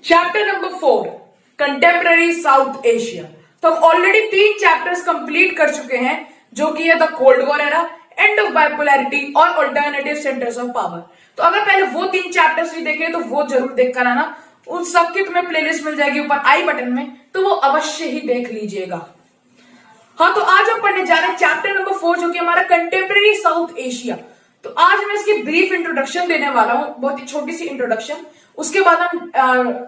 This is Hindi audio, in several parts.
Chapter number 4 contemporary south Asia. तो हम ऑलरेडी 3 चैप्टर्स कंप्लीट कर चुके हैं, जो कि है the cold war era, end of bipolarity और अल्टरनेटिव सेंटर्स ऑफ पावर। तो अगर पहले वो 3 चैप्टर्स भी देखे तो वो जरूर देख कर आना। उन सबकी तुम्हें प्लेलिस्ट मिल जाएगी ऊपर आई बटन में, तो वो अवश्य ही देख लीजिएगा। हाँ, तो आज हम पढ़ने जा रहे हैं चैप्टर नंबर 4, जो कि हमारा कंटेम्पररी साउथ एशिया। तो आज मैं इसकी ब्रीफ इंट्रोडक्शन देने वाला हूं, बहुत ही छोटी सी इंट्रोडक्शन। उसके बाद हम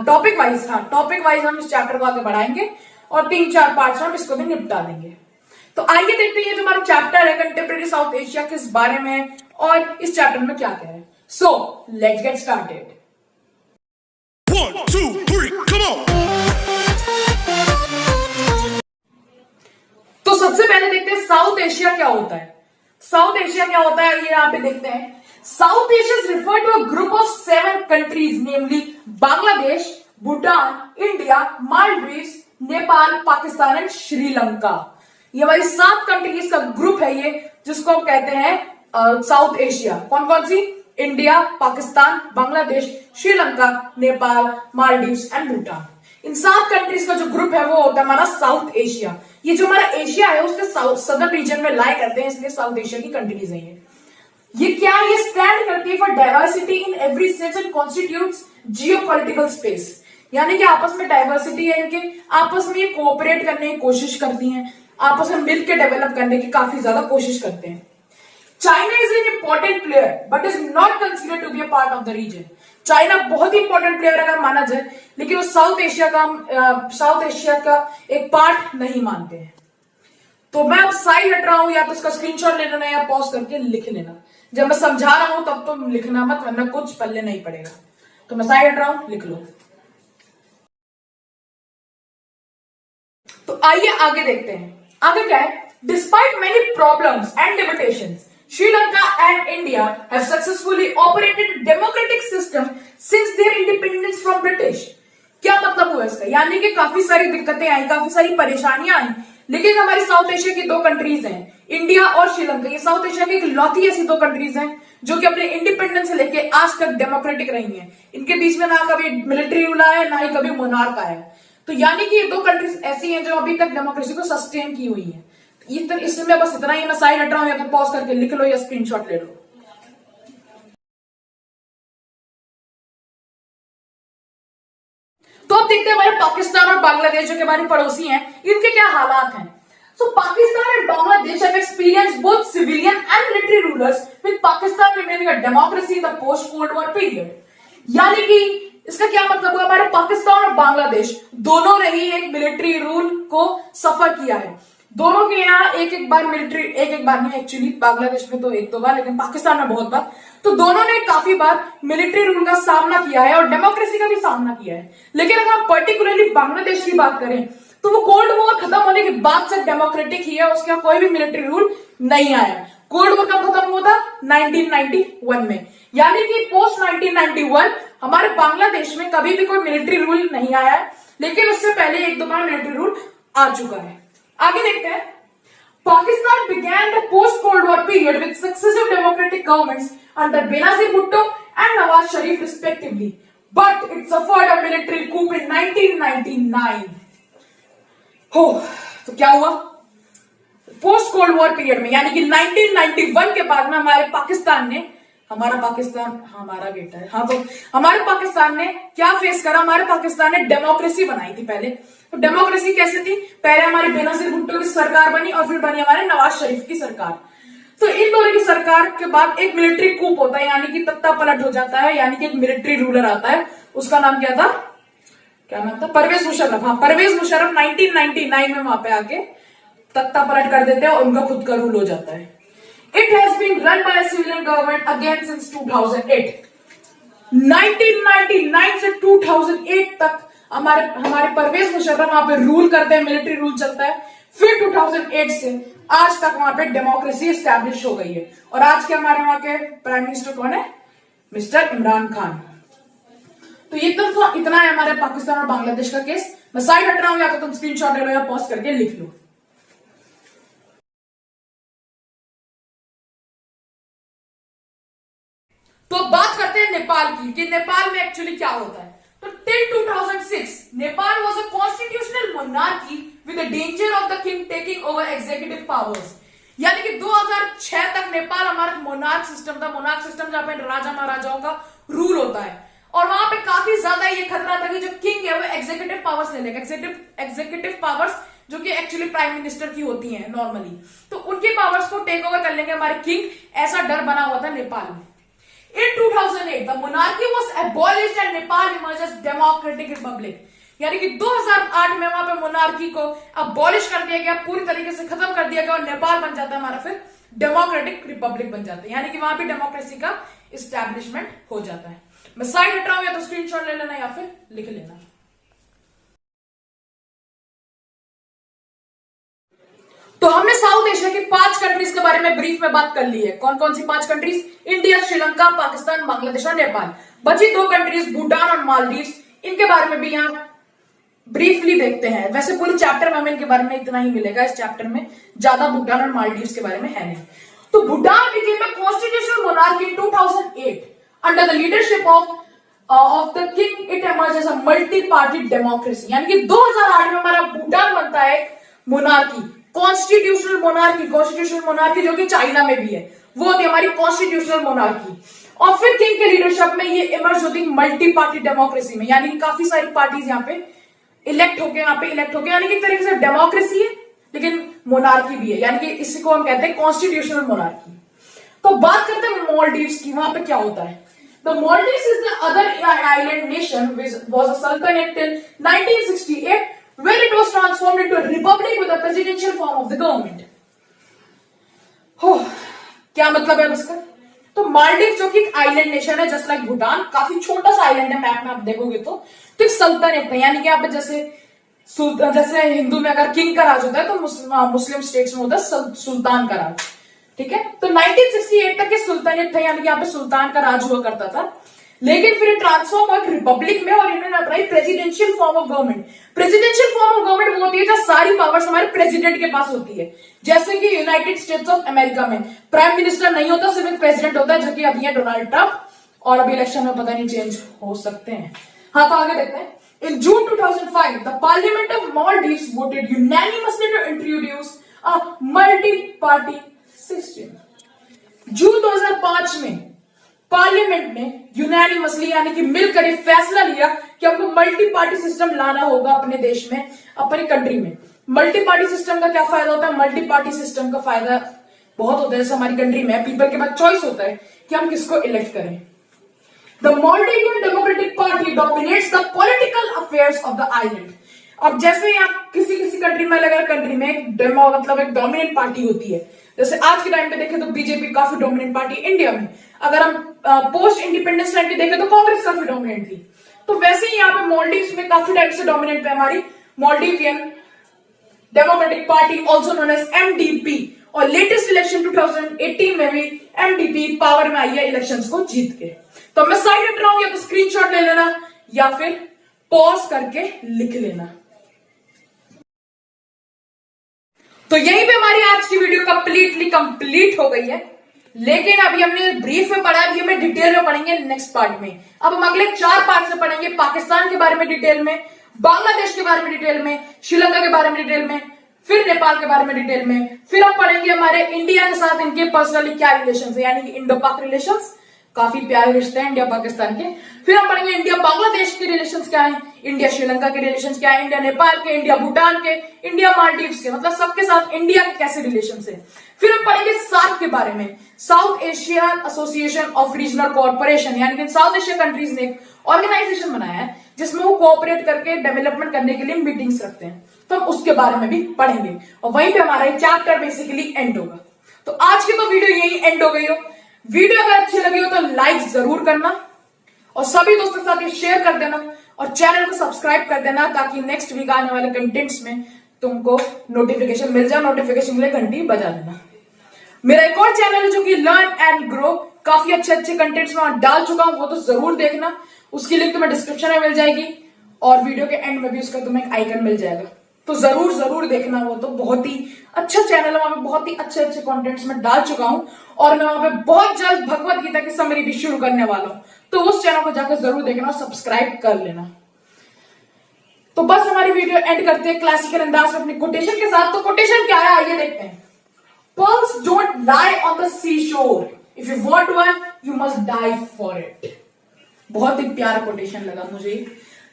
टॉपिक वाइज हम इस चैप्टर को आगे बढ़ाएंगे और 3-4 पार्ट्स में हम इसको भी निपटा देंगे। तो आइए देखते हैं जो हमारा चैप्टर है कंटेम्पररी साउथ एशिया किस बारे में है और इस चैप्टर में क्या कह रहे हैं। So let's get started. 1, 2, 3, come on! तो सबसे पहले देखते हैं साउथ एशिया क्या होता है। साउथ एशिया क्या होता है ये यहां पे देखते हैं। South Asia is referred to a group of 7 countries, namely Bangladesh, Bhutan, India, Maldives, Nepal, Pakistan and Sri Lanka. ये हमारी 7 कंट्रीज का ग्रुप है ये, जिसको हम कहते हैं साउथ एशिया। कौन कौन सी? India, Pakistan, Bangladesh, Sri Lanka, Nepal, Maldives and Bhutan. इन 7 कंट्रीज का जो ग्रुप है वो होता है हमारा साउथ एशिया। ये जो हमारा एशिया है उसके सदर्न रीजन में लाई करते हैं, इसलिए साउथ एशिया की कंट्रीज है ये क्या है? ये स्टैंड करती है for diversity in every sense and constitutes geopolitical space. यानी कि आपस में डाइवर्सिटी है इनके, आपस में ये कोऑपरेट करने की कोशिश करती हैं, आपस में मिलकर डेवलप करने की काफी ज्यादा कोशिश करते हैं। China is an important player but is not considered to be a part of the region. China बहुत ही इंपॉर्टेंट प्लेयर अगर माना जाए, लेकिन वो साउथ एशिया का एक पार्ट नहीं मानते हैं। तो मैं अब साइड हट रहा हूं, या तो उसका स्क्रीनशॉट ले लेना या पॉज करके लिख लेना। जब मैं समझा रहा हूं तब तो लिखना मत, वरना कुछ पल्ले नहीं पड़ेगा। तो मैं साइड हट रहा हूं, लिख लो। तो आइए आगे देखते हैं। आगे क्या है? Despite many problems and limitations, Lanka and India have successfully operated a democratic system since their independence from British. क्या मतलब हुआ इसका? यानी कि काफी सारी दिक्कतें आई, काफी सारी परेशानियां आई, लेकिन हमारी साउथ एशिया की 2 कंट्रीज हैं, इंडिया और श्रीलंका। ये साउथ एशिया की इकलौती ऐसी 2 कंट्रीज हैं जो कि अपने इंडिपेंडेंस से लेके आज तक डेमोक्रेटिक रही हैं। इनके बीच में ना कभी मिलिट्री रूल आया, ना ही कभी मोनार्क आया। तो यानी कि ये 2 कंट्रीज ऐसी हैं जो अभी तक डेमोक्रेसी को सस्टेन की हुई है। इसमें बस इतना ही, मैं साइड हट रहा हूं, या तो पॉज करके लिख लो या स्क्रीनशॉट ले लो। तो अब देखते हैं हमारे पाकिस्तान और बांग्लादेश जो कि हमारे पड़ोसी हैं, इनके क्या हालात हैं। So Pakistan and Bangladesh have experienced both civilian and military rulers, with Pakistan remaining a democracy in the post cold war period. यानी कि इसका क्या मतलब हुआ? हमारे पाकिस्तान और बांग्लादेश दोनों ने ही एक मिलिट्री रूल को सफर किया है। दोनों के यहाँ एक बार मिलिट्री, एक बार नहीं, एक्चुअली बांग्लादेश में तो 1-2 बार, लेकिन पाकिस्तान में बहुत बार। तो दोनों ने काफी बार मिलिट्री रूल का सामना किया है और डेमोक्रेसी का भी सामना किया है। लेकिन अगर हम पर्टिकुलरली बांग्लादेश की बात करें तो वो कोल्ड वॉर खत्म होने के बाद से डेमोक्रेटिक ही है, उसका कोई भी मिलिट्री रूल नहीं आया। कोल्ड वॉर कब खत्म हुआ था? 1991 में। यानी कि पोस्ट 1991 हमारे बांग्लादेश में कभी भी कोई मिलिट्री रूल नहीं आया है, लेकिन उससे पहले 1-2 बार मिलिट्री रूल आ चुका है। आगे देखते हैं। Pakistan began the post-Cold War period with successive democratic governments under Benazir Bhutto and Nawaz Sharif respectively, but it suffered a military coup in 1999. हो, तो क्या हुआ? पोस्ट कोल्ड वॉर पीरियड में, यानी कि 1991 के बाद में हमारा बेटा है, हाँ, तो हमारे पाकिस्तान ने क्या फेस करा? हमारे पाकिस्तान ने डेमोक्रेसी बनाई थी पहले। तो डेमोक्रेसी कैसे थी? पहले हमारी बेनजीर भुट्टो की सरकार बनी और फिर बनी हमारे नवाज शरीफ की सरकार। तो इन दोनों की सरकार के बाद एक मिलिट्री कूप होता है, यानी कि तख्ता पलट हो जाता है, यानी कि एक मिलिट्री रूलर आता है। उसका नाम क्या था? परवेज मुशर्रफ। हाँ, परवेज मुशर्रफ 1999 में वहां पे आके तख्ता पलट कर देते हैं और उनका खुद का रूल हो जाता है। It has been run by a civilian government again since 2008. 1999 से 2008 तक हमारे परवेज मुशर्रफ वहां पे रूल करते हैं, मिलिट्री रूल चलता है। फिर 2008 से आज तक वहां पे डेमोक्रेसी एस्टैब्लिश हो गई है। और आज के हमारे वहां के प्राइम मिनिस्टर कौन है? मिस्टर इमरान खान। तो ये तो इतना है हमारे पाकिस्तान और बांग्लादेश का केस। मैं साइड हट रहा हूं, या तो तुम स्क्रीनशॉट ले लो या पॉज करके लिख लो। तो बात करते हैं नेपाल नेपाल की कि नेपाल में एक्चुअली क्या होता है। तो till 2006 Nepal was a constitutional monarchy with the danger of the king taking over executive powers. यानी कि 2006 तक नेपाल हमारा मोनार्क सिस्टम था। मोनार्क सिस्टम जहां पे राजा महाराजाओं का रूल होता है और वहां पे काफी ज्यादा ये खतरा था कि जो किंग है वो एग्जीक्यूटिव पावर्स ले लेगा। एग्जीक्यूटिव पावर्स जो कि एक्चुअली प्राइम मिनिस्टर की होती हैं नॉर्मली, तो उनकी पावर्स को टेक ओवर कर लेंगे हमारे किंग, ऐसा डर बना हुआ था नेपाल में। In 2008, the monarchy was abolished and Nepal emerged as democratic republic. यानी कि 2008 में वहां पे मोनार्की को अबॉलिश कर दिया गया, पूरी तरीके से खत्म कर दिया गया और नेपाल बन जाता है हमारा फिर डेमोक्रेटिक रिपब्लिक बन जाता है। यानी कि वहां पे डेमोक्रेसी का इस्टेब्लिशमेंट हो जाता है। मैं साइड हट रहा हूं, या तो स्क्रीनशॉट ले लेना या फिर लिख लेना। तो हमने साउथ एशिया की 5 कंट्रीज के बारे में ब्रीफ में बात कर ली है। कौन कौन सी 5 कंट्रीज? इंडिया, श्रीलंका, पाकिस्तान, बांग्लादेश और नेपाल। बची 2 कंट्रीज भूटान और मालदीव्स। इनके बारे में भी यहाँ ब्रीफली देखते हैं। वैसे पूरे चैप्टर में हमें इनके बारे में इतना ही मिलेगा, इस चैप्टर में ज्यादा भूटान और मालदीव्स के बारे में है नहीं। तो Bhutan became a constitutional monarchy in 2008 under the leadership of the king. It emerge as a multi party democracy. यानी कि 2008 में हमारा भूटान बनता है मोनार्की, कॉन्स्टिट्यूशनल मोनार्की जो कि चाइना में भी है, वो होती है हमारी कॉन्स्टिट्यूशनल मोनार्की। और फिर किंग के लीडरशिप में ये इमर्ज होती है मल्टी पार्टी डेमोक्रेसी में। यानी कि काफी सारी पार्टीज यहाँ पे इलेक्ट होके यानी कि एक तरीके से डेमोक्रेसी है लेकिन मोनार्की भी है, यानी कि इसी को हम कहते हैं कॉन्स्टिट्यूशनल मोनार्की। तो बात करते हैं मालदीव्स की, वहां पे क्या होता है। The Maldives is the other island nation which was a सल्तनत till 1968 where it was transformed into a republic with a presidential form of the government. क्या मतलब है इसका? तो मालदीव जो कि एक आइलैंड नेशन है, जस्ट लाइक भूटान, काफी छोटा सा आइलैंड है, मैप में आप देखोगे तो एक सल्तनत है। यानी कि यहाँ पे जैसे हिंदू में अगर किंग का राज होता है तो मुस्लिम स्टेट्स में होता है सुल्तान का राज, ठीक है। तो 1968 तक ये सुल्तानियत था, यानी कि यहाँ पे सुल्तान का राज हुआ करता था। लेकिन फिर ट्रांसफॉर्म हुआ रिपब्लिक में और इन्होंने अपनाई presidential form of government. Presidential form of government वो होती है जहां सारी पावर्स हमारे प्रेसिडेंट के पास होती है। जैसे कि यूनाइटेड स्टेट्स ऑफ अमेरिका में प्राइम मिनिस्टर नहीं होता, सिर्फ एक प्रेसिडेंट होता है, जो कि अभी है डोनाल्ड ट्रंप, और अभी इलेक्शन में पता नहीं चेंज हो सकते हैं। हाँ, तो आगे देखते हैं। In June 2005, the Parliament of Maldives voted unanimously to introduce a multi-party system. जून 2005 में पार्लियामेंट ने यूनानिमसली यानी कि मिलकर एक फैसला लिया कि हमको मल्टी पार्टी सिस्टम लाना होगा अपने देश में, अपनी कंट्री में। मल्टी पार्टी सिस्टम का क्या फायदा होता है? मल्टी पार्टी सिस्टम का फायदा बहुत होता है। जैसे हमारी कंट्री में पीपल के पास चॉइस होता है कि हम किसको इलेक्ट करें। The Maldivian democratic party dominates the political affairs of the island. अब जैसे आप किसी कंट्री में अलग अलग कंट्री में एक डोमिनेंट पार्टी होती है। जैसे आज के टाइम पे देखें तो बीजेपी काफी डोमिनेंट पार्टी इंडिया में। अगर हम पोस्ट इंडिपेंडेंस टाइम पे देखें तो कांग्रेस काफी डोमिनेंट थी। तो वैसे ही यहाँ पे मालदीव्स में काफी टाइम से डोमिनेंट है हमारी Maldivian democratic party, also known as MDP. और लेटेस्ट इलेक्शन 2018 में भी एमडीपी पावर में आई है इलेक्शंस को जीत के। तो मैं साइड हट रहा हूं, या तो स्क्रीनशॉट ले लेना या फिर पॉज करके लिख लेना। तो यहीं पे हमारी आज की वीडियो कंप्लीट हो गई है। लेकिन अभी हमने ब्रीफ में पढ़ा, अभी हमें डिटेल में पढ़ेंगे नेक्स्ट पार्ट में। अब हम अगले 4 पार्ट से पढ़ेंगे पाकिस्तान के बारे में डिटेल में, बांग्लादेश के बारे में डिटेल में, श्रीलंका के बारे में डिटेल में, फिर नेपाल के बारे में डिटेल में। फिर हम पढ़ेंगे हमारे इंडिया के साथ इनके पर्सनली क्या रिलेशन है, यानी कि इंडो पाक रिलेशन, काफी प्यारे रिश्ते हैं इंडिया पाकिस्तान के। फिर हम पढ़ेंगे इंडिया बांग्लादेश के रिलेशंस क्या है, इंडिया श्रीलंका के रिलेशंस क्या है, इंडिया नेपाल के, इंडिया भूटान के, इंडिया मालदीव्स के, मतलब सबके साथ इंडिया के कैसे रिलेशंस है। फिर हम पढ़ेंगे सार्क के बारे में, south Asia association of regional cooperation, यानी कि साउथ एशिया कंट्रीज ने एक ऑर्गेनाइजेशन बनाया है जिसमें वो कोऑपरेट करके डेवलपमेंट करने के लिए मीटिंग्स रखते हैं। तो हम उसके बारे में भी पढ़ेंगे और वहीं पे हमारा ये चैप्टर बेसिकली एंड होगा। तो आज की तो वीडियो यही एंड हो गई हो। वीडियो अगर अच्छी लगी हो तो लाइक जरूर करना और सभी दोस्तों के साथ ये शेयर कर देना और चैनल को सब्सक्राइब कर देना, ताकि नेक्स्ट वीक आने वाले कंटेंट्स में तुमको नोटिफिकेशन मिल जाए। नोटिफिकेशन के लिए घंटी बजा देना। मेरा एक और चैनल है जो कि लर्न एंड ग्रो, काफी अच्छे कंटेंट्स में डाल चुका हूं, वो तो जरूर देखना। उसकी लिंक तुम्हें डिस्क्रिप्शन में मिल जाएगी और वीडियो के एंड में भी उसका तुम्हें एक आइकन मिल जाएगा। तो जरूर देखना, वो तो बहुत ही अच्छा चैनल है, वहां पे बहुत ही अच्छे अच्छे कंटेंट्स में डाल चुका हूं और मैं वहां पे बहुत जल्द भगवत गीता की समरी भी शुरू करने वाला हूं। तो उस चैनल को जाकर जरूर देखना और सब्सक्राइब कर लेना। तो बस हमारी वीडियो एंड करते हैं क्लासिकल अंदाज में अपनी कोटेशन के साथ। तो कोटेशन क्या है आइए देखते हैं। Pearls don't lie on the seashore. If you want one, you must die for it. बहुत ही प्यारा कोटेशन लगा मुझे।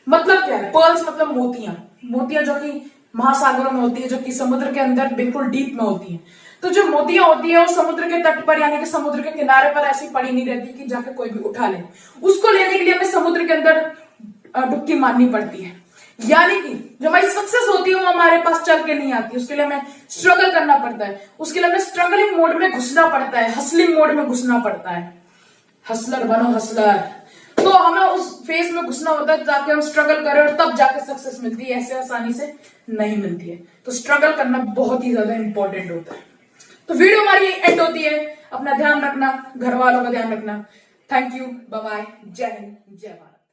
मतलब क्या है? पर्ल्स मतलब मोतियां, मोतियां जो कि महासागरों में होती है, जो कि समुद्र के अंदर बिल्कुल डीप में होती है। तो जो मोतियां होती है वो समुद्र के तट पर यानी कि समुद्र के किनारे पर ऐसी पड़ी नहीं रहती कि जाके कोई भी उठा ले। उसको लेने के लिए हमें समुद्र के अंदर डुबकी मारनी पड़ती है। यानी कि जो हमारी सक्सेस होती है वो हमारे पास चल के नहीं आती, उसके लिए हमें स्ट्रगल करना पड़ता है, उसके लिए हमें स्ट्रगलिंग मोड में घुसना पड़ता है, हसलिंग मोड में घुसना पड़ता है। हसलर बनो हसलर। तो हमें उस फेज में घुसना होता है ताकि हम स्ट्रगल करें और तब जाके सक्सेस मिलती है, ऐसे आसानी से नहीं मिलती है। तो स्ट्रगल करना बहुत ही ज्यादा इंपॉर्टेंट होता है। तो वीडियो हमारी एंड होती है। अपना ध्यान रखना, घर वालों का ध्यान रखना। थैंक यू, बाय बाय, जय हिंद, जय भारत।